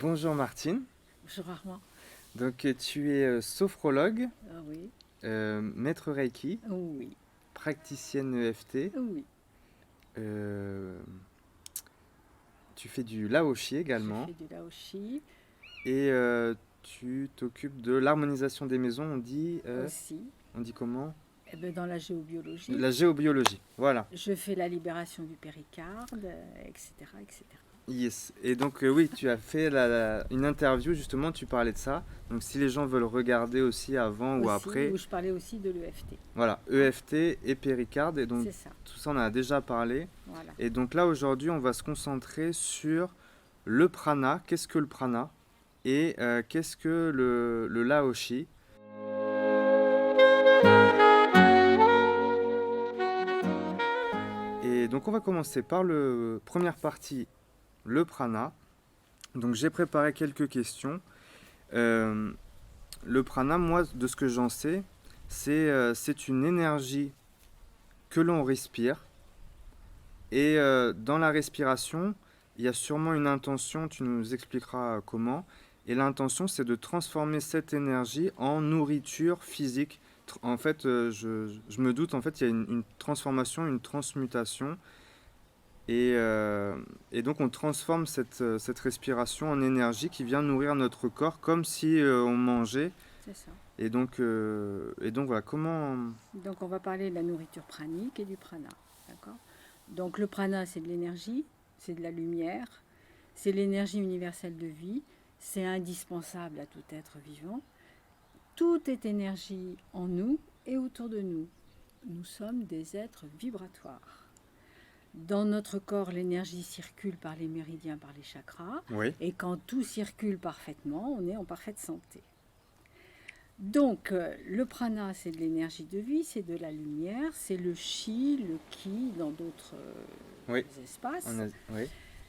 Bonjour Martine. Bonjour Armand. Donc tu es sophrologue, Ah oui, maître Reiki, oui, praticienne EFT. oui. euh, Tu fais du Laoshi Je également fais du laoshi et tu t'occupes de l'harmonisation des maisons. aussi. On dit comment? Eh ben, dans la géobiologie, La géobiologie. Voilà. je fais la libération du péricarde, etc., etc. Yes. Et donc oui, tu as fait une interview justement. Tu parlais de ça. Donc si les gens veulent regarder aussi avant ou Aussi, après, où je parlais aussi de l'EFT. voilà, Hein, EFT et péricarde. Et donc c'est ça. tout ça, on en a déjà parlé. Voilà. Et donc là, aujourd'hui, on va se concentrer sur le prana. Qu'est-ce que le prana? Et qu'est-ce que le laoshi? Et donc, on va commencer par la première partie, le prana. Donc, j'ai préparé quelques questions. Euh, le prana, moi, de ce que j'en sais, c'est une énergie que l'on respire. Et dans la respiration, il y a sûrement une intention, tu nous expliqueras comment. Et l'intention, c'est de transformer cette énergie en nourriture physique. En fait, je me doute, en fait, il y a une transformation, une transmutation. Et donc, on transforme cette respiration en énergie qui vient nourrir notre corps comme si on mangeait. C'est ça. Et donc voilà, comment... Donc, on va parler de la nourriture pranique et du prana. D'accord. Donc, le prana, c'est de l'énergie, c'est de la lumière, c'est l'énergie universelle de vie, c'est indispensable à tout être vivant. Tout est énergie en nous et autour de nous. Nous sommes des êtres vibratoires. Dans notre corps, l'énergie circule par les méridiens, par les chakras. Oui, Et quand tout circule parfaitement, on est en parfaite santé. Donc, le prana, c'est de l'énergie de vie, c'est de la lumière, c'est le chi, le ki dans d'autres oui, espaces. oui,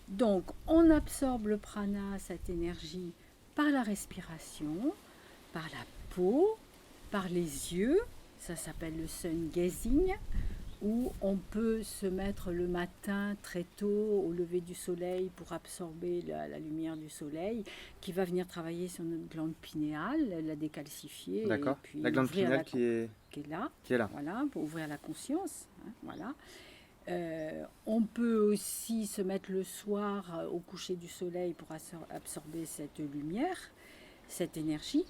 Donc, on absorbe le prana, cette énergie, par la respiration, par la peau, par les yeux. Ça s'appelle le sun gazing, où on peut se mettre le matin très tôt au lever du soleil pour absorber la lumière du soleil qui va venir travailler sur notre glande pinéale, la décalcifier et d'accord. puis La glande ouvrir pinéale qui est, qui est là, qui est là. voilà, pour ouvrir la conscience. Hein, voilà. On peut aussi se mettre le soir au coucher du soleil pour absorber cette lumière, cette énergie.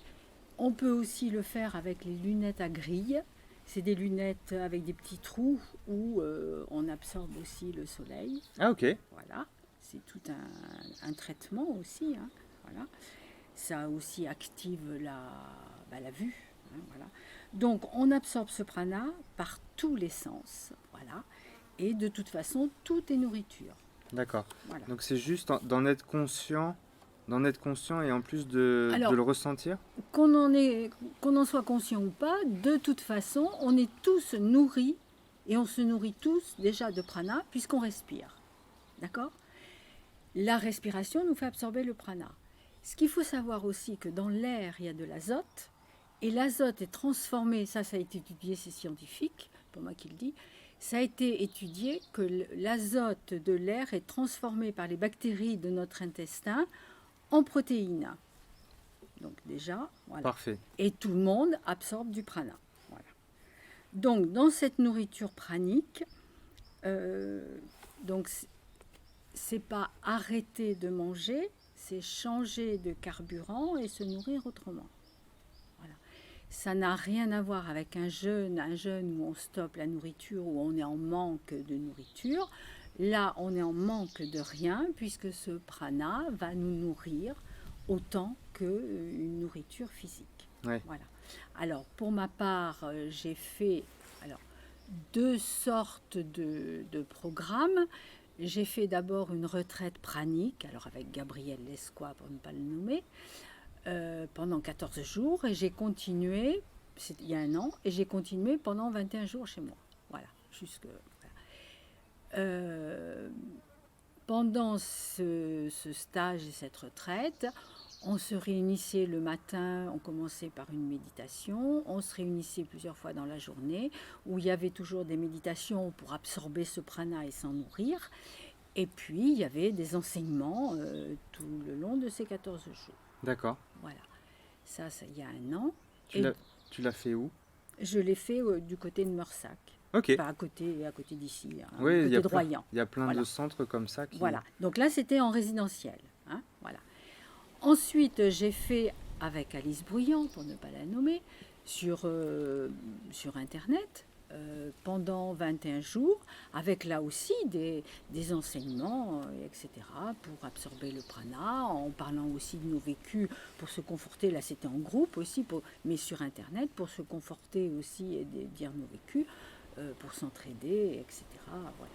On peut aussi le faire avec les lunettes à grille. C'est des lunettes avec des petits trous où on absorbe aussi le soleil. Ah ok, Voilà, c'est tout un traitement aussi. Hein. Voilà. Ça aussi active la vue. Hein, voilà. Donc on absorbe ce prana par tous les sens. Voilà. Et de toute façon, tout est nourriture. d'accord. Voilà. Donc c'est juste d'en être conscient et en plus de Alors, le ressentir? qu'on en soit conscient ou pas, de toute façon, on est tous nourris et on se nourrit tous déjà de prana puisqu'on respire. D'accord? La respiration nous fait absorber le prana. Ce qu'il faut savoir aussi que dans l'air, il y a de l'azote et l'azote est transformé, ça a été étudié, c'est scientifique, pour moi qui le dis, ça a été étudié que l'azote de l'air est transformé par les bactéries de notre intestin en protéines. Donc déjà, voilà. Parfait. Et tout le monde absorbe du prana. Voilà. Donc dans cette nourriture pranique, donc c'est pas arrêter de manger, c'est changer de carburant et se nourrir autrement. Voilà. Ça n'a rien à voir avec un jeûne où on stoppe la nourriture, où on est en manque de nourriture. Là, on est en manque de rien puisque ce prana va nous nourrir autant qu'une nourriture physique. Ouais. Voilà. Alors, pour ma part, j'ai fait deux sortes de programmes. J'ai fait d'abord une retraite pranique, alors avec Gabriel Lescois pour ne pas le nommer, pendant 14 jours et j'ai continué, il y a un an, et j'ai continué pendant 21 jours chez moi. Voilà, jusque... pendant ce stage et cette retraite, on se réunissait le matin, on commençait par une méditation, on se réunissait plusieurs fois dans la journée, où il y avait toujours des méditations pour absorber ce prana et s'en nourrir. Et puis, il y avait des enseignements tout le long de ces 14 jours. D'accord. Voilà. Ça, il y a un an. Tu Et l'as, tu l'as fait où? je l'ai fait du côté de Meursac. Ok. Pas à côté d'ici, hein, Oui, du côté de Royan. il y a plein Voilà. de centres comme ça qui... Voilà. Donc là, c'était en résidentiel. Hein, voilà. Ensuite, j'ai fait avec Alice Bruyant, pour ne pas la nommer, sur Internet pendant 21 jours, avec là aussi des enseignements, etc., pour absorber le prana, en parlant aussi de nos vécus, pour se conforter, là c'était en groupe aussi, mais sur Internet, pour se conforter aussi et dire nos vécus, pour s'entraider, etc. Voilà.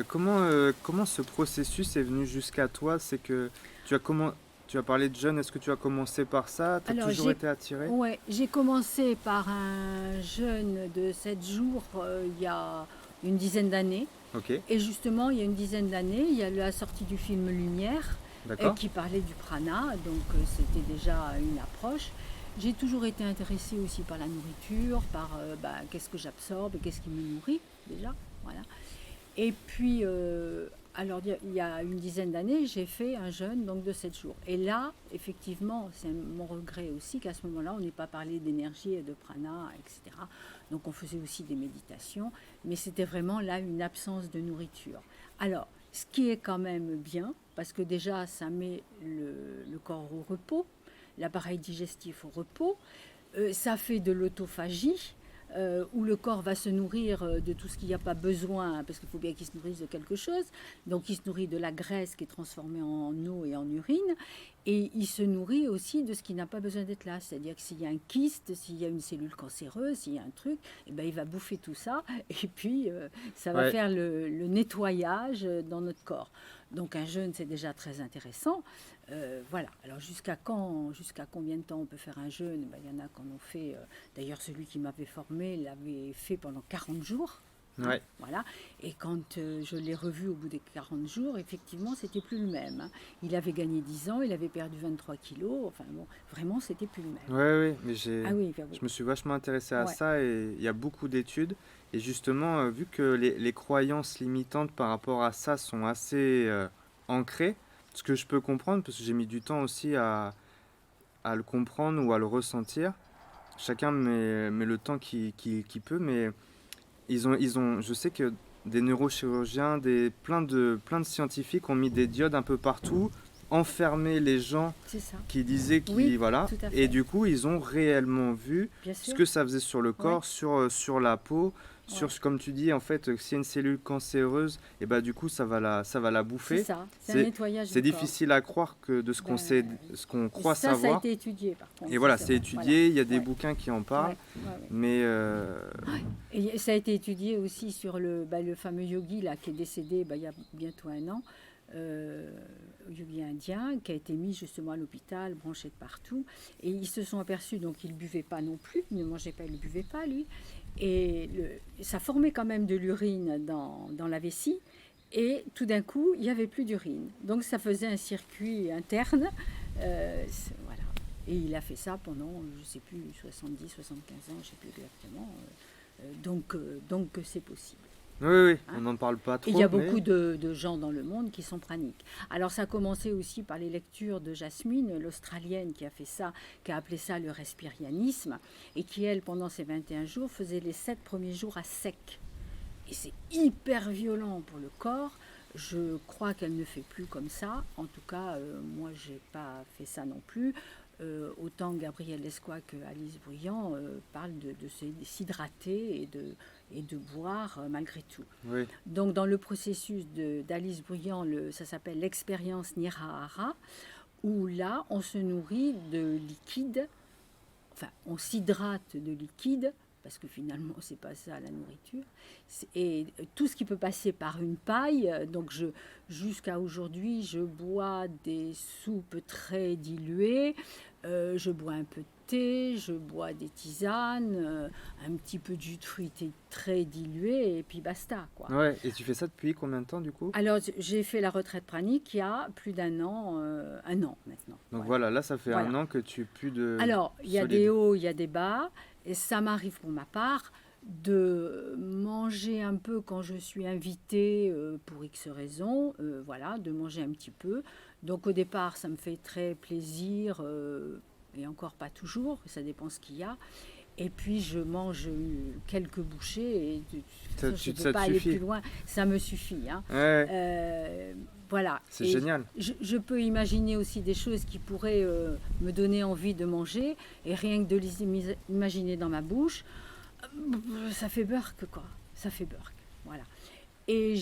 Comment ce processus est venu jusqu'à toi? C'est que tu as parlé de jeûne, est-ce que tu as commencé par ça? Tu as Alors, toujours été attiré? ouais, j'ai commencé par un jeûne de 7 jours il y a une dizaine d'années. Ok, Et justement, il y a une dizaine d'années, il y a la sortie du film Lumière d'accord. qui parlait du prana, donc c'était déjà une approche. J'ai toujours été intéressée aussi par la nourriture, par qu'est-ce que j'absorbe et qu'est-ce qui me nourrit déjà. Voilà. Et puis, alors il y a une dizaine d'années, j'ai fait un jeûne donc, de 7 jours. Et là, effectivement, c'est mon regret aussi qu'à ce moment-là, on n'ait pas parlé d'énergie et de prana, etc. Donc on faisait aussi des méditations, mais c'était vraiment là une absence de nourriture. Alors, ce qui est quand même bien, parce que déjà, ça met le corps au repos, l'appareil digestif au repos, ça fait de l'autophagie, où le corps va se nourrir de tout ce qu'il n'y a pas besoin, parce qu'il faut bien qu'il se nourrisse de quelque chose. Donc il se nourrit de la graisse qui est transformée en eau et en urine, et il se nourrit aussi de ce qui n'a pas besoin d'être là. C'est-à-dire que s'il y a un kyste, s'il y a une cellule cancéreuse, s'il y a un truc, eh ben, il va bouffer tout ça, et puis ça va faire le nettoyage dans notre corps. Donc un jeûne, c'est déjà très intéressant. Voilà. Alors jusqu'à combien de temps on peut faire un jeûne? Il y en a qui en ont fait. D'ailleurs, celui qui m'avait formé l'avait fait pendant 40 jours. Hein, Ouais. voilà. Et quand je l'ai revu au bout des 40 jours, effectivement, c'était plus le même. Hein. Il avait gagné 10 ans, il avait perdu 23 kilos. Enfin bon, vraiment, c'était plus le même. Ouais, mais Ah oui, je me suis vachement intéressé à ouais. ça et il y a beaucoup d'études. Et justement, vu que les croyances limitantes par rapport à ça sont assez ancrées, ce que je peux comprendre, parce que j'ai mis du temps aussi à le comprendre ou à le ressentir, chacun met le temps qu'il peut, mais je sais que des neurochirurgiens, plein de scientifiques ont mis des diodes un peu partout, enfermé les gens C'est ça. qui disaient Oui, voilà. tout à fait. Et du coup, ils ont réellement vu Bien ce sûr. que ça faisait sur le corps, sur la peau, Ouais. comme tu dis, en fait, s'il y a une cellule cancéreuse, et bah du coup, ça va la bouffer. C'est ça. C'est un nettoyage C'est du corps. difficile à croire que de ce qu'on sait, ce qu'on croit Ça a savoir. été étudié par contre. Et voilà, Ça, c'est vrai. étudié, Voilà. il y a des Ouais. bouquins qui en parlent, Ouais. mais Et ça a été étudié aussi sur le fameux yogi là, qui est décédé il y a bientôt un an, yogi indien, qui a été mis justement à l'hôpital, branché de partout. Et ils se sont aperçus, donc il ne buvait pas non plus, il ne mangeait pas, il ne buvait pas lui. Et ça formait quand même de l'urine dans la vessie. Et tout d'un coup, il n'y avait plus d'urine. Donc ça faisait un circuit interne. Voilà. Et il a fait ça pendant, je ne sais plus, 70, 75 ans, je ne sais plus exactement. Donc c'est possible. oui, Hein. on n'en parle pas trop. Et il y a mais- beaucoup de gens dans le monde qui sont praniques. Alors ça a commencé aussi par les lectures de Jasmine, l'Australienne qui a fait ça, qui a appelé ça le respirianisme, et qui, elle, pendant ses 21 jours, faisait les 7 premiers jours à sec. Et c'est hyper violent pour le corps. Je crois qu'elle ne fait plus comme ça. En tout cas, moi, je n'ai pas fait ça non plus. Autant Gabriel Lescois que Alice Bruyant parlent de s'hydrater et de boire malgré tout. Oui, Donc dans le processus d'Alice Bruyant, ça s'appelle l'expérience Nirahara, où là, on se nourrit de liquide, enfin, on s'hydrate de liquide, parce que finalement, c'est pas ça la nourriture. Et tout ce qui peut passer par une paille, donc jusqu'à aujourd'hui, je bois des soupes très diluées, je bois un peu de thé, je bois des tisanes, un petit peu de jus de fruits très dilué, et puis basta, quoi. ouais. Et tu fais ça depuis combien de temps du coup? Alors, j'ai fait la retraite pranique il y a plus un an maintenant. Donc voilà, là ça fait Voilà. un an que tu es plus de Alors, il y a solide. des hauts, il y a des bas, et ça m'arrive pour ma part de manger un peu quand je suis invitée pour X raisons, voilà, de manger un petit peu. Donc au départ, ça me fait très plaisir, et encore pas toujours, ça dépend ce qu'il y a. Et puis je mange quelques bouchées et de toute façon, je ne peux Ça te pas aller plus suffit. loin, ça me suffit, hein. Ouais, Euh, voilà. c'est Et génial. je peux imaginer aussi des choses qui pourraient me donner envie de manger, et rien que de les imaginer dans ma bouche, ça fait burk, quoi. Ça fait burk. Voilà. Et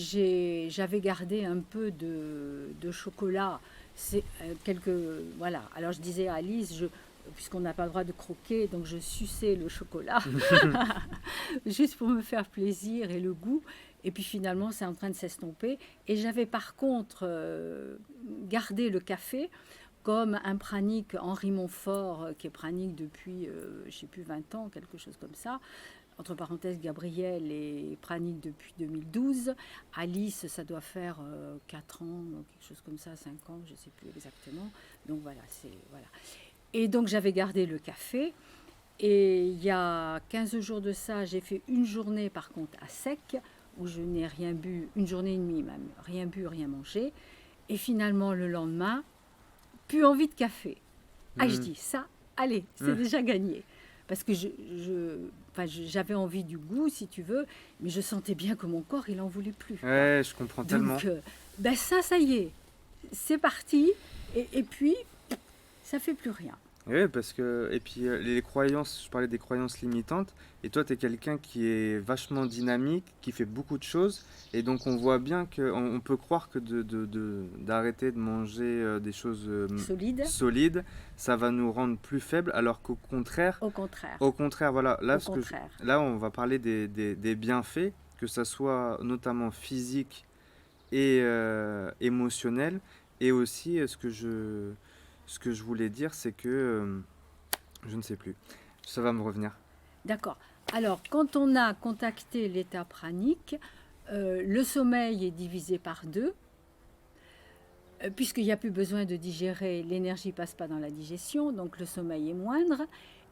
j'avais gardé un peu de chocolat. C'est quelques voilà. Alors je disais à Alice, puisqu'on n'a pas le droit de croquer, donc je suçais le chocolat juste pour me faire plaisir et le goût. Et puis finalement, c'est en train de s'estomper. Et j'avais par contre gardé le café comme un pranique Henri Montfort, qui est pranique depuis, je ne sais plus, 20 ans, quelque chose comme ça. Entre parenthèses, Gabriel est pranique depuis 2012. Alice, ça doit faire 4 ans, quelque chose comme ça, 5 ans, je ne sais plus exactement. Donc voilà, voilà. Et donc j'avais gardé le café. Et il y a 15 jours de ça, j'ai fait une journée par contre à sec, où je n'ai rien bu, une journée et demie même, rien bu, rien mangé. Et finalement, le lendemain, plus envie de café. Ah, je Mm. dis ça, allez, c'est Mm. déjà gagné. Parce que j'avais envie du goût, si tu veux, mais je sentais bien que mon corps, il n'en voulait plus, quoi. Ouais, je comprends tellement. Donc, ben ça y est, c'est parti. Et puis, ça fait plus rien. Oui, parce que, et puis les croyances, je parlais des croyances limitantes, et toi, tu es quelqu'un qui est vachement dynamique, qui fait beaucoup de choses, et donc on voit bien qu'on peut croire que d'arrêter de manger des choses Solide, solides, ça va nous rendre plus faibles, alors au contraire. au contraire, voilà, Au contraire. là, on va parler des bienfaits, que ça soit notamment physique et émotionnel, et aussi ce que je voulais dire, c'est que je ne sais plus. Ça va me revenir. D'accord. Alors, quand on a contacté l'état pranique, le sommeil est divisé par deux. Puisqu'il n'y a plus besoin de digérer, l'énergie ne passe pas dans la digestion, donc le sommeil est moindre.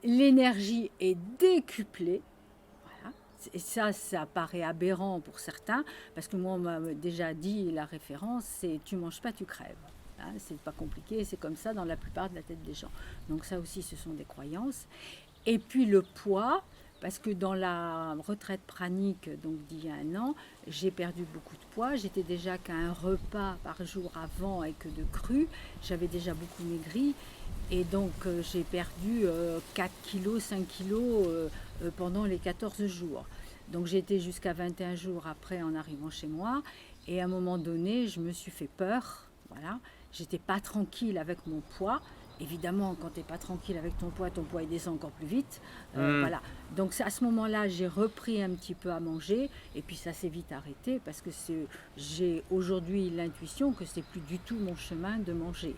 L'énergie est décuplée. Voilà. Et ça paraît aberrant pour certains, parce que moi, on m'a déjà dit, la référence, c'est tu manges pas, tu crèves. Hein, c'est pas compliqué, c'est comme ça dans la plupart de la tête des gens. Donc ça aussi, ce sont des croyances. Et puis le poids, parce que dans la retraite pranique, donc d'il y a 1 an, j'ai perdu beaucoup de poids. J'étais déjà qu'à un repas par jour avant avec de cru. J'avais déjà beaucoup maigri. Et donc j'ai perdu 4 kilos, 5 kilos pendant les 14 jours. Donc j'ai été jusqu'à 21 jours après en arrivant chez moi. Et à un moment donné, je me suis fait peur. Voilà. J'étais pas tranquille avec mon poids. Évidemment, quand tu n'es pas tranquille avec ton poids il descend encore plus vite. Hmm. Voilà. Donc à ce moment-là, j'ai repris un petit peu à manger et puis ça s'est vite arrêté parce que j'ai aujourd'hui l'intuition que c'est plus du tout mon chemin de manger.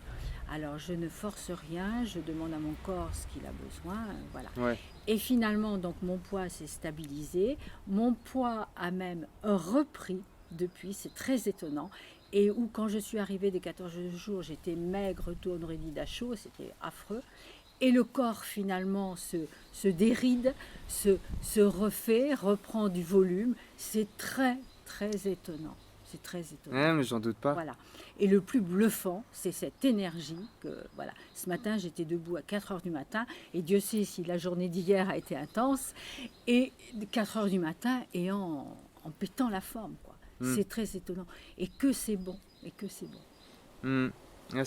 Alors je ne force rien, je demande à mon corps ce qu'il a besoin, voilà. Ouais. Et finalement, donc mon poids s'est stabilisé, mon poids a même repris depuis, c'est très étonnant. Et où quand je suis arrivée des 14 jours, j'étais maigre, tout on aurait dit d'achot, c'était affreux. Et le corps finalement se déride, se refait, reprend du volume. C'est très très étonnant. C'est très étonnant. Ouais, mais j'en doute pas. Voilà. Et le plus bluffant, c'est cette énergie que, voilà. Ce matin, j'étais debout à 4 heures du matin, et Dieu sait si la journée d'hier a été intense, et 4 heures du matin, et en pétant la forme, quoi. Hmm. C'est très étonnant. Et que c'est bon, et que c'est bon. Hmm. Ouais,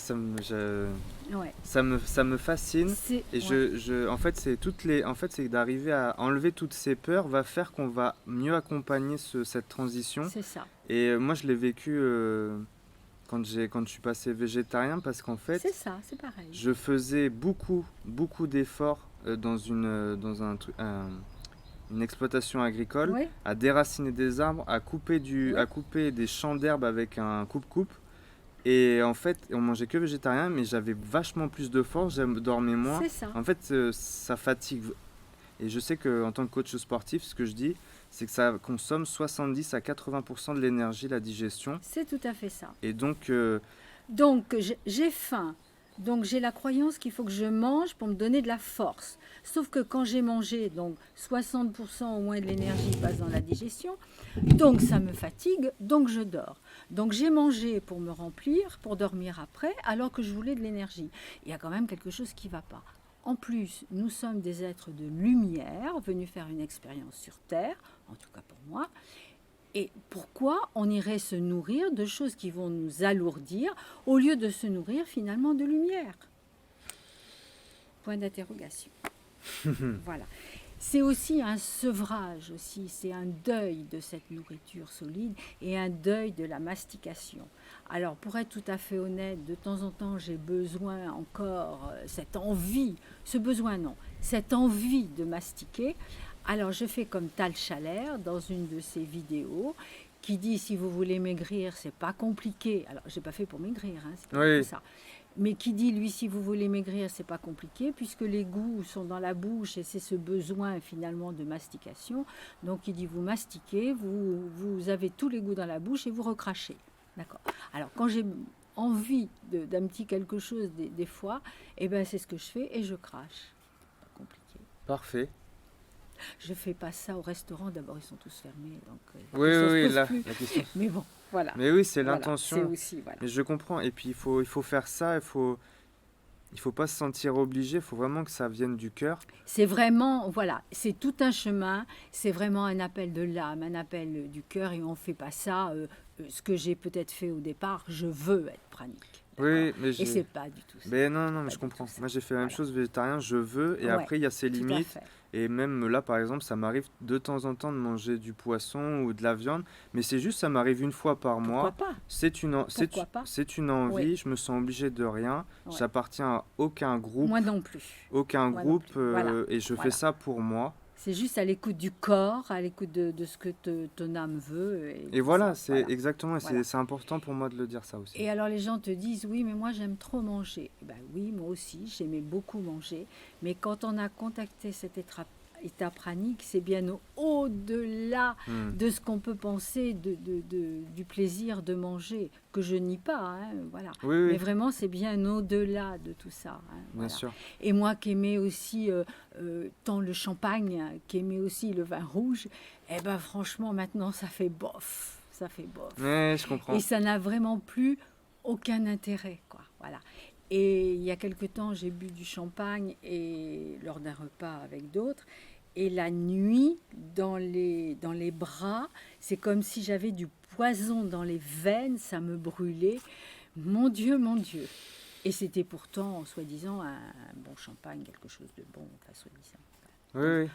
Ouais. ça me fascine. C'est, Et ouais, en fait, en fait, c'est d'arriver à enlever toutes ces peurs va faire qu'on va mieux accompagner cette transition. c'est ça. Et moi, je l'ai vécu quand je suis passé végétarien parce qu'en fait, C'est ça, c'est pareil. je faisais beaucoup d'efforts dans une exploitation agricole, Oui, à déraciner des arbres, oui, à couper des champs d'herbe avec un coupe-coupe. Et en fait, on mangeait que végétarien, mais j'avais vachement plus de force, je dormais moins. c'est ça. En fait, ça fatigue. Et je sais qu'en tant que coach sportif, ce que je dis, c'est que ça consomme 70 à 80% de l'énergie, la digestion. C'est tout à fait ça. Et donc, Donc, j'ai faim. Donc j'ai la croyance qu'il faut que je mange pour me donner de la force. Sauf que quand j'ai mangé, donc 60% au moins de l'énergie passe dans la digestion, donc ça me fatigue, donc je dors. Donc j'ai mangé pour me remplir, pour dormir après, alors que je voulais de l'énergie. Il y a quand même quelque chose qui ne va pas. En plus, nous sommes des êtres de lumière, venus faire une expérience sur Terre, en tout cas pour moi. Et pourquoi on irait se nourrir de choses qui vont nous alourdir au lieu de se nourrir finalement de lumière? Point d'interrogation. Voilà. C'est aussi un sevrage aussi, c'est un deuil de cette nourriture solide et un deuil de la mastication. Alors pour être tout à fait honnête, de temps en temps j'ai besoin encore, cette envie, ce besoin non, cette envie de mastiquer. Alors je fais comme Tal Chalère dans une de ses vidéos qui dit si vous voulez maigrir, c'est pas compliqué. Alors j'ai pas fait pour maigrir, hein, c'est pas Oui, tout ça. Mais qui dit lui si vous voulez maigrir, c'est pas compliqué puisque les goûts sont dans la bouche et c'est ce besoin finalement de mastication. Donc il dit vous mastiquez, vous avez tous les goûts dans la bouche et vous recrachez. D'accord. Alors quand j'ai envie d'un petit quelque chose des fois, eh ben c'est ce que je fais et je crache. Pas compliqué. parfait. Je fais pas ça au restaurant, d'abord ils sont tous fermés, donc Oui, la question se oui, oui, pose là, plus. la question. Mais bon, voilà, Mais oui, c'est voilà, c'est l'intention. aussi, voilà. Mais je comprends. Et puis il faut faire ça, il faut pas se sentir obligé, il faut vraiment que ça vienne du cœur. C'est vraiment, voilà, c'est tout un chemin, c'est vraiment un appel de l'âme, un appel du cœur, et on fait pas ça, ce que j'ai peut-être fait au départ, je veux être pranique, d'accord? Oui, mais Et c'est pas du tout ça, mais non, non, mais pas je du tout comprends. ça, Moi, j'ai fait la même voilà. chose végétarien, je veux, et Ouais, après, il y a ses tout à limites. fait. Et même là, par exemple, ça m'arrive de temps en temps de manger du poisson ou de la viande, mais c'est juste, ça m'arrive une fois par Pourquoi mois. pas? C'est Pourquoi pas? c'est une Oui, envie, je me sens obligé de rien. ouais. J'appartiens à Moi non plus, aucun moi non groupe, plus, voilà, et je fais voilà. ça pour moi. C'est juste à l'écoute du corps, à l'écoute de ce que ton âme veut et Et tout voilà, ça. c'est Voilà, exactement, et voilà. c'est important pour moi de le dire ça aussi. Et alors les gens te disent, oui, mais moi j'aime trop manger. Eh ben oui, moi aussi, j'aimais beaucoup manger. Mais quand on a contacté cet état pranique, c'est bien au-delà Hmm. de ce qu'on peut penser du plaisir de manger, que je nie pas, hein, voilà. Oui, Mais oui, vraiment, c'est bien au-delà de tout ça, hein, bien voilà. sûr. Et moi qui aimais aussi tant le champagne, qui aimais aussi le vin rouge, eh ben franchement, maintenant, ça fait bof. Ça fait bof. Ouais, je Et comprends. ça n'a vraiment plus aucun intérêt, quoi. Voilà. Et il y a quelque temps, j'ai bu du champagne et lors d'un repas avec d'autres. Et la nuit, dans les bras, c'est comme si j'avais du poison dans les veines, ça me brûlait. Mon Dieu, mon Dieu. Et c'était pourtant, soi-disant, un bon champagne, quelque chose de bon, enfin, soi-disant. Oui, Donc, oui.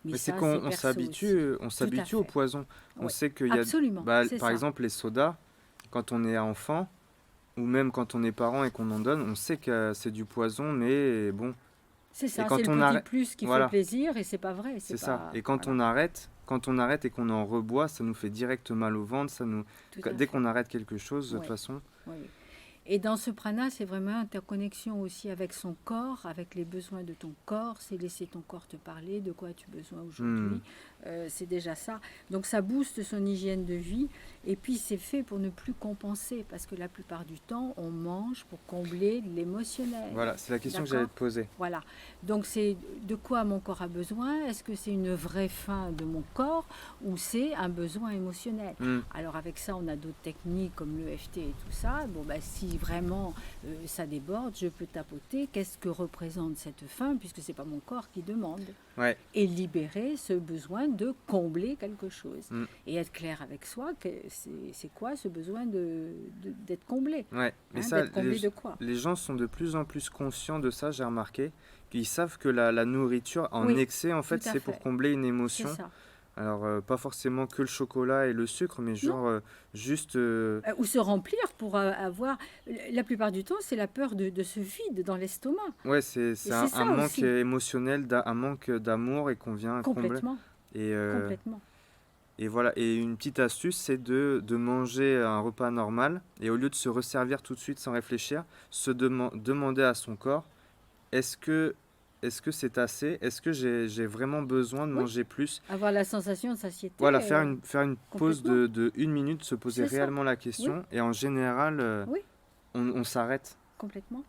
mais Mais c'est ça, qu'on c'est perso aussi. on Tout à s'habitue au fait. poison. On Oui, sait qu'il y a, absolument, bah, c'est par ça. exemple, les sodas, quand on est enfant, ou même quand on est parent et qu'on en donne, on sait que c'est du poison, mais bon. C'est Et ça, c'est quand le on petit arrête, plus qui fait voilà, plaisir et c'est pas vrai, c'est c'est ça. pas... Et quand Voilà, on arrête et qu'on en reboit, ça nous fait direct mal au ventre, tout à dès fait. qu'on arrête quelque chose, de toute Oui, façon. oui. Et dans ce prana, c'est vraiment interconnexion aussi avec son corps, avec les besoins de ton corps. C'est laisser ton corps te parler de quoi as-tu besoin Hmm. aujourd'hui. C'est déjà ça. Donc ça booste son hygiène de vie. Et puis c'est fait pour ne plus compenser. Parce que la plupart du temps, on mange pour combler l'émotionnel. Voilà, c'est la question que j'allais D'accord? te poser. Voilà. Donc c'est de quoi mon corps a besoin? Est-ce que c'est une vraie faim de mon corps ou c'est un besoin émotionnel? Hmm. Alors avec ça, on a d'autres techniques comme l'EFT et tout ça. Bon, bah, si vraiment ça déborde, je peux tapoter. Qu'est-ce que représente cette faim puisque c'est pas mon corps qui demande? Ouais. Et libérer ce besoin de combler quelque chose. Hmm. Et être clair avec soi, que c'est quoi ce besoin d'être comblé? Ouais. Mais Hein, ça, d'être comblé de quoi? les gens sont de plus en plus conscients de ça, j'ai remarqué. Qu'ils savent que la nourriture en Oui, excès, en tout fait, à c'est pour fait. combler une C'est émotion. ça. Alors, pas forcément que le chocolat et le sucre, mais Non? genre juste. Ou se remplir pour avoir... La plupart du temps, c'est la peur de ce vide dans l'estomac. Ouais, Et c'est c'est un ça manque aussi. émotionnel, un manque d'amour et qu'on vient combler. Complètement. Et, Complètement. et voilà. Et une petite astuce, c'est de manger un repas normal et au lieu de se resservir tout de suite sans réfléchir, demander à son corps est-ce que est-ce que c'est assez? Est-ce que j'ai vraiment besoin de Oui, manger plus? avoir la sensation de satiété, Voilà, faire une pause complètement. de une minute, se poser C'est ça. réellement la Oui, question et en général, oui, on s'arrête. complètement.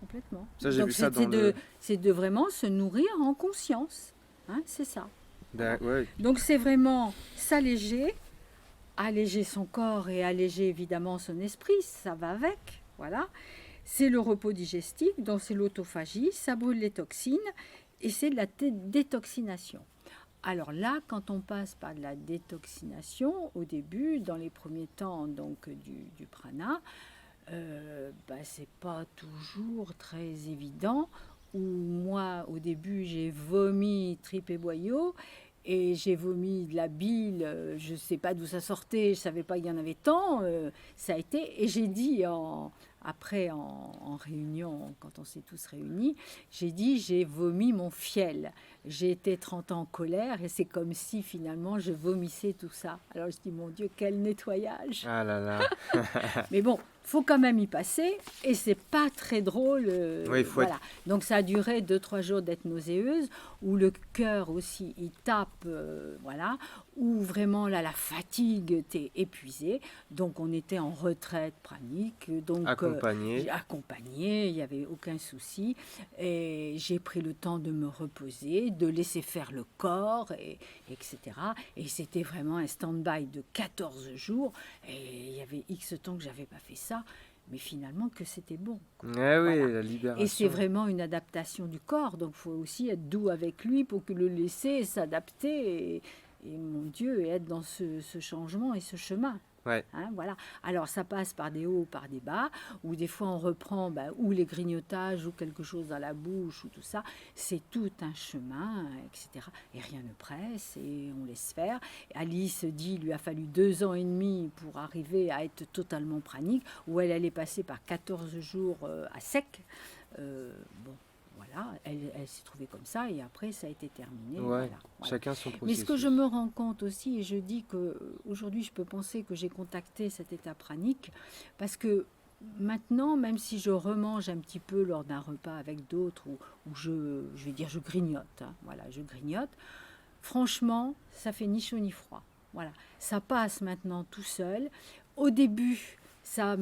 complètement. Ça, j'ai Donc vu ça dans c'est de vraiment se nourrir en conscience. Hein, c'est ça. Ouais. Donc c'est vraiment s'alléger, alléger son corps et alléger évidemment son esprit, ça va avec. Voilà. C'est le repos digestif, donc c'est l'autophagie, ça brûle les toxines et c'est de la détoxination. Alors là, quand on passe par de la détoxination, au début, dans les premiers temps donc du prana, c'est pas toujours très évident. Où moi, au début, j'ai vomi tripes et boyaux et j'ai vomi de la bile. Je ne sais pas d'où ça sortait, je ne savais pas qu'il y en avait tant. Ça a été, et j'ai dit après en réunion, quand on s'est tous réunis, j'ai dit j'ai vomi mon fiel. J'ai été 30 ans en colère et c'est comme si finalement je vomissais tout ça. Alors je dis mon Dieu, quel nettoyage. Ah là là. Mais bon, faut quand même y passer et c'est pas très drôle. Ouais, il faut Voilà. Donc ça a duré 2-3 jours d'être nauséeuse, où le cœur aussi il tape, voilà, où vraiment là la fatigue, t'es épuisé. Donc on était en retraite pranique, donc accompagné. Accompagné, il n'y avait aucun souci. Et j'ai pris le temps de me reposer, de laisser faire le corps, etc. Et c'était vraiment un stand-by de 14 jours. Et il y avait X temps que j'avais pas fait ça. Mais finalement que c'était bon. Eh Voilà. oui, la libération. Et c'est vraiment une adaptation du corps. Donc il faut aussi être doux avec lui pour que le laisser s'adapter et mon Dieu, et être dans ce changement et ce chemin. Ouais. Hein, voilà. Alors ça passe par des hauts, par des bas, ou des fois on reprend ou les grignotages ou quelque chose dans la bouche ou tout ça. C'est tout un chemin, etc. Et rien ne presse et on laisse faire. Alice dit il lui a fallu 2 ans et demi pour arriver à être totalement pranique, où elle allait passer par 14 jours à sec. Bon. Voilà, elle s'est trouvée comme ça et après ça a été terminé. Ouais, voilà. chacun son processus. Mais ce que je me rends compte aussi, et je dis qu'aujourd'hui je peux penser que j'ai contacté cet état pranique, parce que maintenant, même si je remange un petit peu lors d'un repas avec d'autres, où je vais dire je grignote, hein, voilà, je grignote, franchement, ça fait ni chaud ni froid. Voilà, ça passe maintenant tout seul. Au début, ça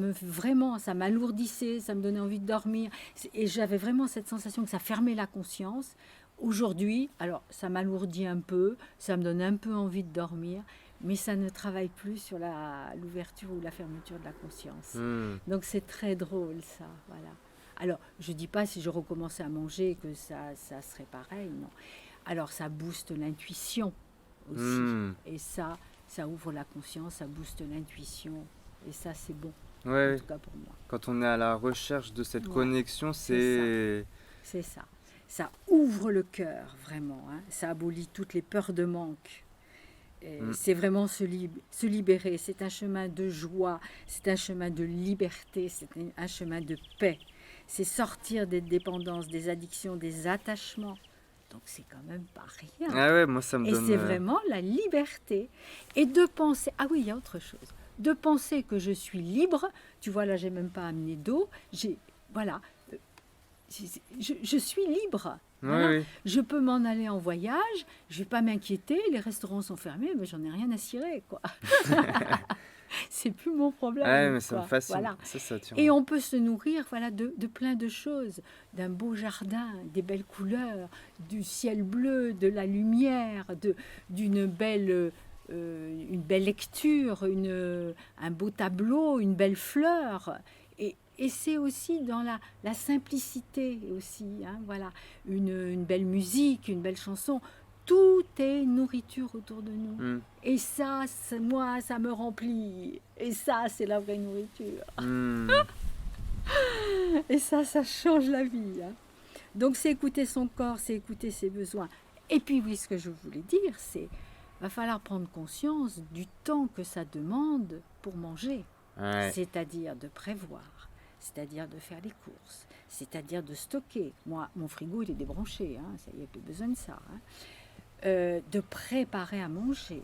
m'alourdissait, ça me donnait envie de dormir. Et j'avais vraiment cette sensation que ça fermait la conscience. Aujourd'hui, alors ça m'alourdit un peu, ça me donne un peu envie de dormir, mais ça ne travaille plus sur l'ouverture ou la fermeture de la conscience. Donc c'est très drôle ça, voilà. Alors je ne dis pas si je recommençais à manger que ça serait pareil, non. Alors ça booste l'intuition aussi, et ça ouvre la conscience, ça booste l'intuition. Et ça, c'est bon, ouais, en tout cas pour moi. Quand on est à la recherche de cette connexion, c'est ça. Ça ouvre le cœur, vraiment. Hein. Ça abolit toutes les peurs de manque. C'est vraiment se libérer. C'est un chemin de joie, c'est un chemin de liberté, c'est un chemin de paix. C'est sortir des dépendances, des addictions, des attachements. Donc c'est quand même pas rien. Ah ouais, moi ça me donne... Et c'est vraiment la liberté. Et de penser... Ah oui, il y a autre chose. De penser que je suis libre, tu vois, là, j'ai même pas amené d'eau, voilà, je suis libre. Voilà. Oui. Je peux m'en aller en voyage, je vais pas m'inquiéter, les restaurants sont fermés, mais j'en ai rien à cirer, quoi. C'est plus mon problème. Ouais, mais ça me fascine. Voilà. Ça, et on peut se nourrir, voilà, de plein de choses, d'un beau jardin, des belles couleurs, du ciel bleu, de la lumière, d'une belle... une belle lecture, un beau tableau, une belle fleur. Et c'est aussi dans la simplicité aussi, hein, voilà, une belle musique, une belle chanson. Tout est nourriture autour de nous. Et ça, moi, ça me remplit. Et ça, c'est la vraie nourriture. Et ça change la vie. Hein. Donc c'est écouter son corps, c'est écouter ses besoins. Et puis oui, ce que je voulais dire, c'est va falloir prendre conscience du temps que ça demande pour manger. Ouais. C'est-à-dire de prévoir, c'est-à-dire de faire les courses, c'est-à-dire de stocker. Moi, mon frigo, il est débranché, hein, il n'y a plus besoin de ça. Hein. De préparer à manger,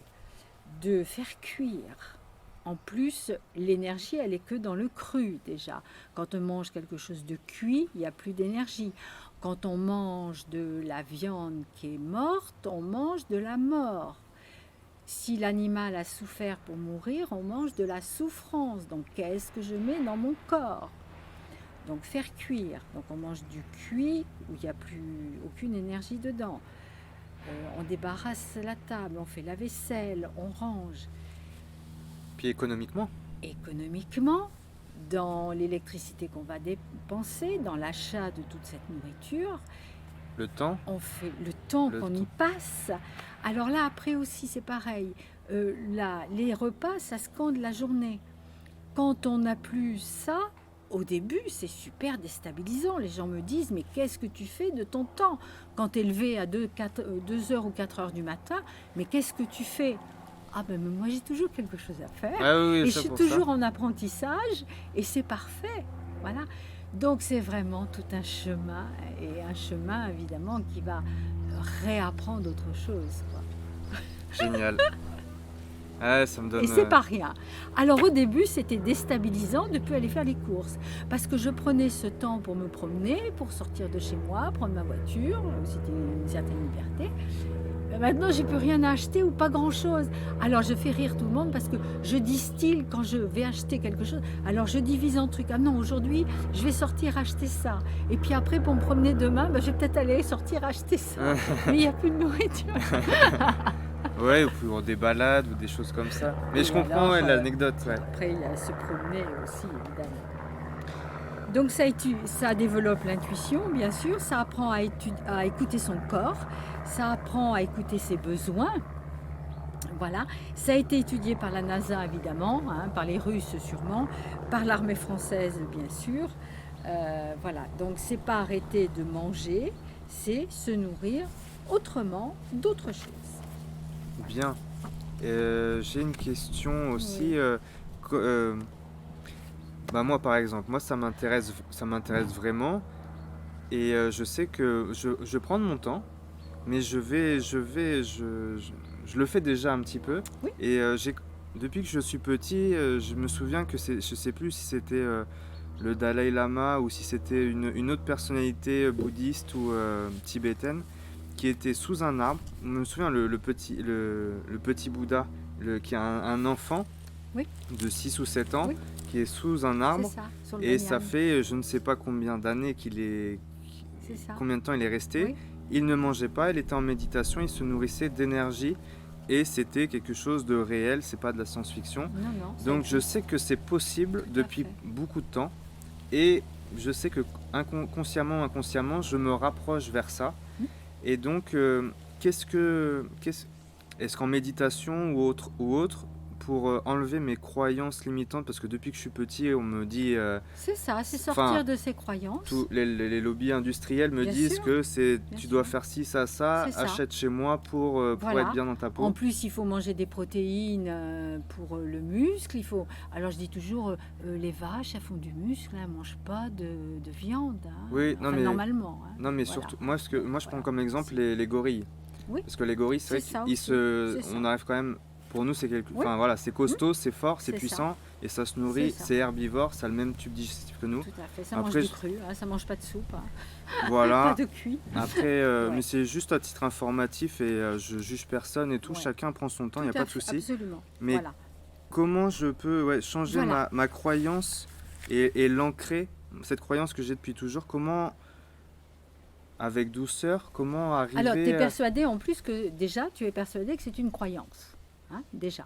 de faire cuire. En plus, l'énergie, elle est que dans le cru déjà. Quand on mange quelque chose de cuit, il n'y a plus d'énergie. Quand on mange de la viande qui est morte, on mange de la mort. Si l'animal a souffert pour mourir, on mange de la souffrance. Donc, qu'est-ce que je mets dans mon corps? Donc faire cuire. Donc on mange du cuit où il n'y a plus aucune énergie dedans. On débarrasse la table, on fait la vaisselle, on range. Puis économiquement, Économiquement, dans l'électricité qu'on va dépenser, dans l'achat de toute cette nourriture, le temps, on fait le temps Le qu'on y passe. Alors là, après aussi, c'est pareil. Les repas, ça scande la journée. Quand on n'a plus ça, au début, c'est super déstabilisant. Les gens me disent, mais qu'est-ce que tu fais de ton temps quand tu es levé à 2 heures ou 4 heures du matin? Mais qu'est-ce que tu fais? Ah ben moi, j'ai toujours quelque chose à faire. ah oui, Et je ça suis pour toujours ça. en apprentissage et c'est parfait. Voilà. Donc c'est vraiment tout un chemin et un chemin évidemment qui va réapprendre autre chose, quoi. Génial. Ah, ça me donne. Et c'est pas rien. Alors au début, c'était déstabilisant de ne plus aller faire les courses parce que je prenais ce temps pour me promener, pour sortir de chez moi, prendre ma voiture, c'était une certaine liberté. Maintenant, j'ai plus rien à acheter ou pas grand-chose. Alors, je fais rire tout le monde parce que je distille quand je vais acheter quelque chose. Alors, je divise en trucs. Ah non, aujourd'hui, je vais sortir acheter ça. Et puis après, pour me promener demain, je vais peut-être aller sortir acheter ça. Mais il n'y a plus de nourriture. Ouais, ou pour des balades ou des choses comme ça. Mais Et je comprends alors, ouais, l'anecdote, ouais. Après, il y a se promener aussi, évidemment. Donc ça développe l'intuition, bien sûr, ça apprend à écouter son corps, ça apprend à écouter ses besoins. Voilà, ça a été étudié par la NASA évidemment, par les Russes sûrement, par l'armée française bien sûr. Voilà, donc c'est pas arrêter de manger, c'est se nourrir autrement d'autres choses. Bien. J'ai une question aussi. Oui. Moi, par exemple, moi, ça m'intéresse vraiment. Et je sais que je prends de mon temps, mais je le fais déjà un petit peu. Oui. Et depuis que je suis petit, je me souviens que je sais plus si c'était le Dalai Lama ou si c'était une autre personnalité bouddhiste ou tibétaine qui était sous un arbre. Je me souviens le petit Bouddha qui a un enfant Oui. de 6 ou 7 ans Oui. qui est sous un C'est arbre. ça, sur le Et ça banyan. fait je ne sais pas combien d'années C'est ça. combien de temps il est resté. Oui. Il ne mangeait pas, il était en méditation, il se nourrissait d'énergie et c'était quelque chose de réel, c'est pas de la science-fiction. Non, ça Donc je existe. sais que c'est possible Tout à depuis fait. beaucoup de temps et je sais que consciemment ou inconsciemment, je me rapproche vers ça. Mm. Et donc est-ce qu'en méditation ou autre pour enlever mes croyances limitantes, parce que depuis que je suis petit, on me dit C'est ça, c'est enfin, sortir de ses croyances. tous les lobbies industriels me Bien disent sûr, que bien tu dois sûr. faire ci, ça, C'est ça. achète chez moi pour Voilà. être bien dans ta peau. En plus, il faut manger des protéines pour le muscle. Alors, je dis toujours, les vaches, elles font du muscle, elles ne mangent pas de viande. Oui, non, Enfin, mais- normalement. Non, mais Voilà. surtout, moi je prends Voilà. comme exemple les gorilles. Oui. Parce que les gorilles, c'est C'est vrai ça qu'ils aussi, c'est ça. on arrive quand même, pour nous, Oui. enfin voilà, c'est costaud, c'est fort, c'est C'est puissant, et ça se nourrit, C'est ça. c'est herbivore, ça a le même tube digestif que nous. Tout à fait. Ça Après, mange du cru, ça mange pas de soupe, Voilà. pas de cuit. Après, Ouais. mais c'est juste à titre informatif et je juge personne et tout, Ouais. chacun prend son temps, il n'y a Tout pas à de fait, souci. Absolument. Mais Voilà. comment je peux changer Voilà. ma croyance et l'ancrer, cette croyance que j'ai depuis toujours, comment, avec douceur, comment arriver Alors, tu es à... persuadé en plus que déjà, tu es persuadé que c'est une croyance. Déjà.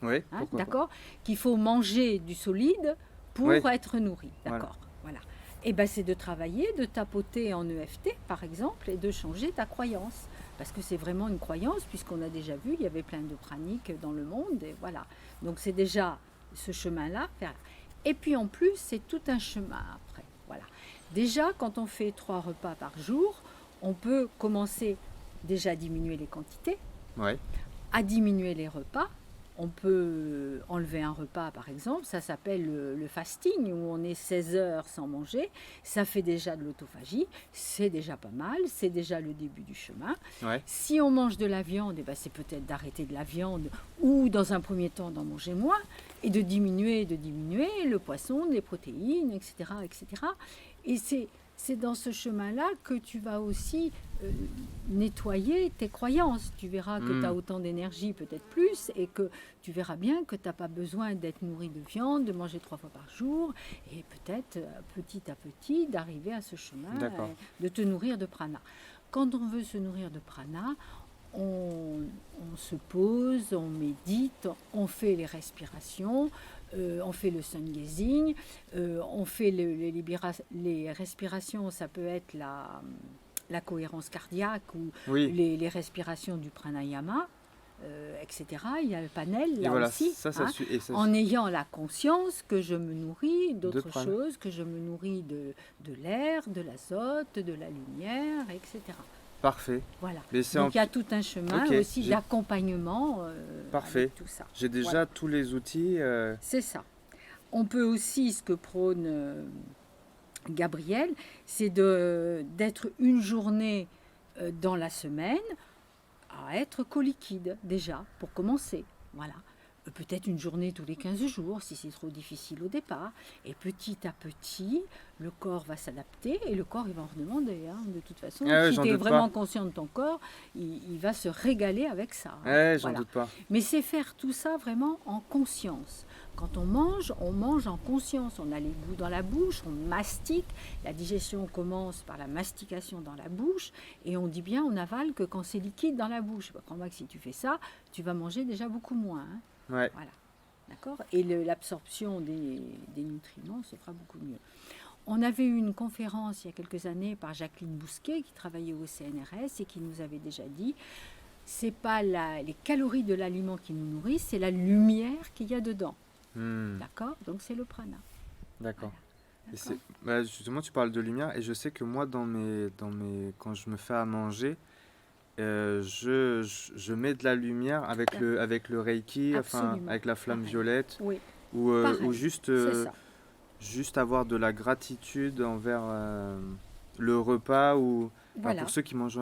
Ouais, Hein, pourquoi pas. d'accord, qu'il faut manger du solide pour Oui. être nourri, d'accord, voilà. Et ben c'est de travailler, de tapoter en EFT par exemple et de changer ta croyance, parce que c'est vraiment une croyance puisqu'on a déjà vu, il y avait plein de praniques dans le monde et voilà. Donc c'est déjà ce chemin-là. Et puis en plus c'est tout un chemin après, voilà. Déjà quand on fait 3 repas par jour, on peut commencer déjà à diminuer les quantités, Ouais, à diminuer les repas. On peut enlever un repas, par exemple, ça s'appelle le fasting, où on est 16 heures sans manger. Ça fait déjà de l'autophagie, c'est déjà pas mal, c'est déjà le début du chemin. ouais, Si on mange de la viande, eh ben, c'est peut-être d'arrêter de la viande, ou dans un premier temps d'en manger moins, et de diminuer le poisson, les protéines, etc. etc. Et c'est dans ce chemin-là que tu vas aussi nettoyer tes croyances. Tu verras que tu as autant d'énergie, peut-être plus, et que tu verras bien que tu n'as pas besoin d'être nourri de viande, de manger 3 fois par jour, et peut-être petit à petit d'arriver à ce chemin, D'accord. de te nourrir de prana. Quand on veut se nourrir de prana, on se pose, on médite, on fait les respirations, on fait le sun gazing, on fait les respirations, ça peut être la cohérence cardiaque ou Oui. les respirations du pranayama, etc. Il y a le panel Et là voilà, aussi, ça hein, et ça en ayant la conscience que je me nourris de d'autre prana. chose, que je me nourris de l'air, de l'azote, de la lumière, etc. Parfait. Voilà. Mais c'est Donc il y a tout un chemin Ok, aussi d'accompagnement parfait. avec tout ça. J'ai déjà Voilà. tous les outils. C'est ça. On peut aussi, ce que prône Gabriel, c'est d'être une journée dans la semaine à être coliquide déjà, pour commencer. Voilà. Peut-être une journée tous les 15 jours, si c'est trop difficile au départ. Et petit à petit, le corps va s'adapter et le corps, il va en redemander. Hein, de toute façon, Ah ouais, si j'en tu es doute vraiment pas. conscient de ton corps, il va se régaler avec ça. Hein. Ouais, j'en Voilà. doute pas. Mais c'est faire tout ça vraiment en conscience. Quand on mange en conscience. On a les goûts dans la bouche, on mastique. La digestion commence par la mastication dans la bouche. Et on dit bien, on avale que quand c'est liquide dans la bouche. Crois-moi que si tu fais ça, tu vas manger déjà beaucoup moins. Hein. Ouais. Voilà. D'accord. Et l'absorption des nutriments se fera beaucoup mieux. On avait eu une conférence il y a quelques années par Jacqueline Bousquet qui travaillait au CNRS et qui nous avait déjà dit c'est pas les calories de l'aliment qui nous nourrissent, c'est la lumière qu'il y a dedans. D'accord. Donc c'est le prana. D'accord. Voilà. Bah, justement, tu parles de lumière et je sais que moi, quand je me fais à manger, je mets de la lumière avec le Reiki, enfin, Absolument. avec la flamme Pareil. violette, Oui. ou Pareil. juste, C'est ça. juste avoir de la gratitude envers le repas ou enfin, Voilà. pour ceux qui mangent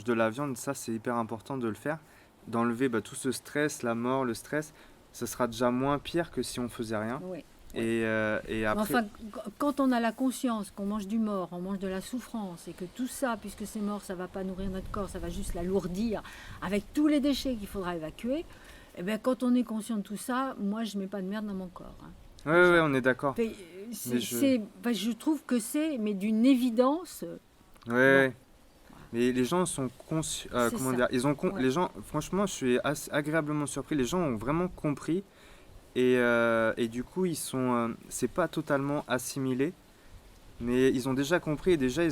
de la viande, ça c'est hyper important de le faire, d'enlever tout ce stress, la mort, le stress, ça sera déjà moins pire que si on faisait rien. Oui. Et après, Enfin, quand on a la conscience qu'on mange du mort, on mange de la souffrance, et que tout ça, puisque c'est mort, ça ne va pas nourrir notre corps, ça va juste l'alourdir avec tous les déchets qu'il faudra évacuer, et bien quand on est conscient de tout ça, moi je ne mets pas de merde dans mon corps. Hein. ouais, on est d'accord. Mais je- je trouve que c'est mais d'une évidence. Ouais. Mais les gens sont conscients, C'est comment ça. dire, Ouais. les gens, franchement, je suis agréablement surpris. Les gens ont vraiment compris et du coup, c'est pas totalement assimilé, mais ils ont déjà compris et déjà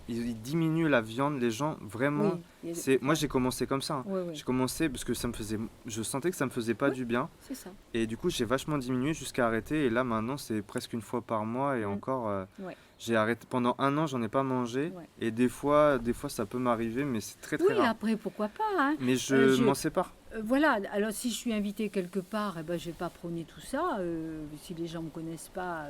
ils diminuent la viande. Les gens vraiment, Oui, moi j'ai commencé comme ça. Hein. oui, oui. J'ai commencé parce que je sentais que ça me faisait pas Oui. du bien C'est ça. et du coup j'ai vachement diminué jusqu'à arrêter et là maintenant c'est presque une fois par mois et encore. Ouais. J'ai arrêté pendant 1 an, j'en ai pas mangé. Ouais. Et des fois ça peut m'arriver, mais c'est très très Oui, rare. après, pourquoi pas. Hein. Mais je Je- m'en sépare. Voilà, alors si je suis invitée quelque part, eh ben, je ne vais pas prôner tout ça. Si les gens ne me connaissent pas,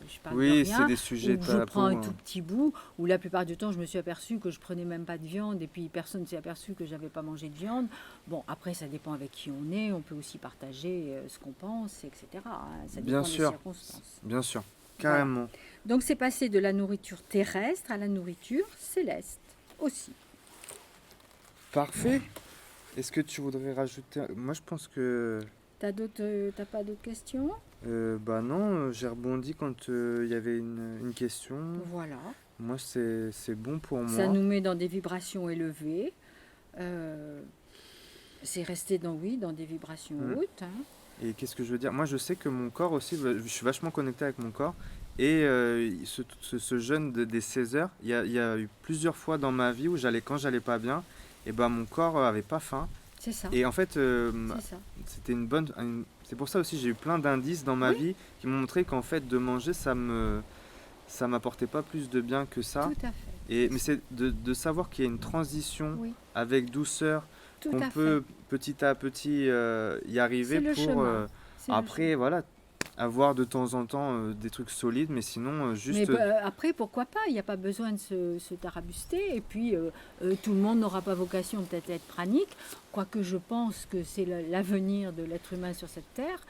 je parle de Oui, c'est rien. des Ou sujets je prends un tabous. tout petit bout, où la plupart du temps, je me suis aperçue que je prenais même pas de viande, et puis personne ne s'est aperçu que j'avais pas mangé de viande. Bon, après, ça dépend avec qui on est, on peut aussi partager ce qu'on pense, etc. Hein. Ça Bien dépend des sûr, circonstances. bien sûr, Voilà. carrément. Donc c'est passé de la nourriture terrestre à la nourriture céleste aussi. Parfait. Est-ce que tu voudrais rajouter... Moi, je pense que... T'as pas d'autres questions? Bah non, j'ai rebondi quand il y avait une question. Voilà. Moi, c'est bon pour Ça moi. nous met dans des vibrations élevées. C'est resté dans des vibrations hautes. Hein. Et qu'est-ce que je veux dire? Moi, je sais que mon corps aussi, je suis vachement connecté avec mon corps. Et ce jeûne des 16 heures, il y a eu plusieurs fois dans ma vie où quand j'allais pas bien, et ben mon corps avait pas faim. C'est ça. Et en fait, C'est ça. c'était c'est pour ça aussi j'ai eu plein d'indices dans ma vie qui m'ont montré qu'en fait de manger ça m'apportait pas plus de bien que ça. Tout à fait. Mais c'est de savoir qu'il y a une transition Oui. avec douceur, Tout qu'on à peut petit à petit y arriver C'est le pour chemin. C'est le après voilà avoir de temps en temps des trucs solides, mais sinon Mais juste après, pourquoi pas? Il n'y a pas besoin de se tarabuster. Et puis, tout le monde n'aura pas vocation peut-être à être pranique. quoique je pense que c'est l'avenir de l'être humain sur cette terre.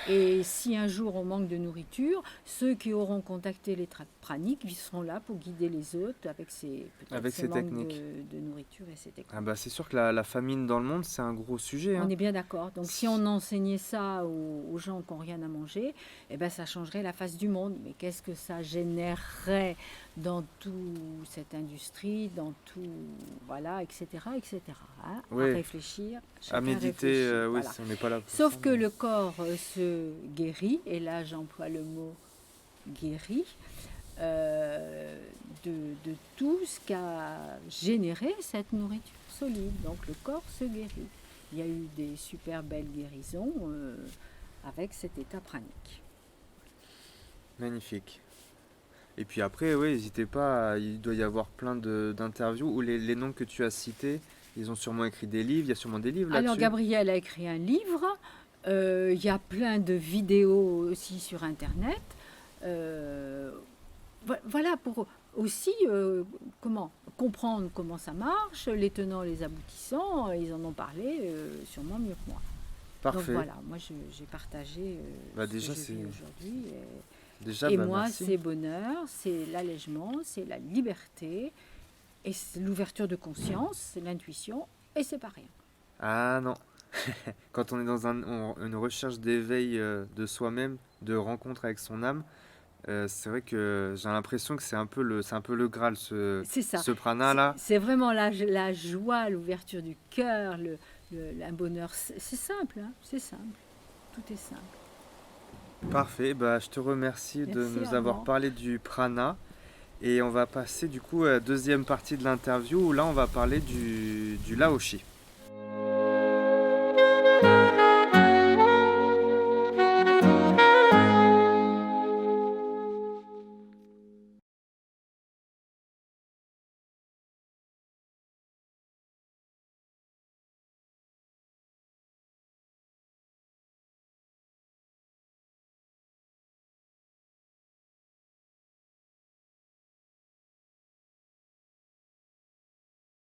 Et si un jour on manque de nourriture, ceux qui auront contacté les praniques seront là pour guider les autres avec Avec ces ces manques techniques. de nourriture et ces techniques. Ah bah c'est sûr que la famine dans le monde, c'est un gros sujet, On hein. est bien d'accord. Donc si on enseignait ça aux gens qui n'ont rien à manger, eh ben, ça changerait la face du monde. Mais qu'est-ce que ça générerait dans toute cette industrie, dans tout, voilà, etc., etc. Hein, à Oui, réfléchir, à chacun méditer, réfléchit. oui, Voilà. on n'est pas là pour Sauf ça. que le corps se guérit, et là j'emploie le mot guérit, euh, de tout ce qu'a généré cette nourriture solide. Donc le corps se guérit. Il y a eu des super belles guérisons avec cet état pranique. Magnifique. Et puis après, oui, n'hésitez pas, il doit y avoir plein d'interviews où les noms que tu as cités, ils ont sûrement écrit des livres, il y a sûrement des livres Alors là-dessus. Gabriel a écrit un livre, il y a plein de vidéos aussi sur Internet. Euh, voilà, pour aussi comment comprendre comment ça marche, les tenants, les aboutissants, ils en ont parlé sûrement mieux que moi. Donc Parfait. voilà, moi j'ai partagé Bah ce déjà, que je vis aujourd'hui. déjà, Et bah moi, merci. c'est bonheur, c'est l'allègement, c'est la liberté, et c'est l'ouverture de conscience, c'est l'intuition, et c'est pas rien. Ah non, quand on est dans une recherche d'éveil de soi-même, de rencontre avec son âme, c'est vrai que j'ai l'impression que c'est un peu le Graal, C'est ça. ce prana-là. C'est vraiment la joie, l'ouverture du cœur, un bonheur. C'est simple, hein, c'est simple. Tout est simple. Parfait, bah, je te remercie de Merci nous à avoir moi. parlé du prana. Et on va passer du coup à la deuxième partie de l'interview où là on va parler du Laoshi.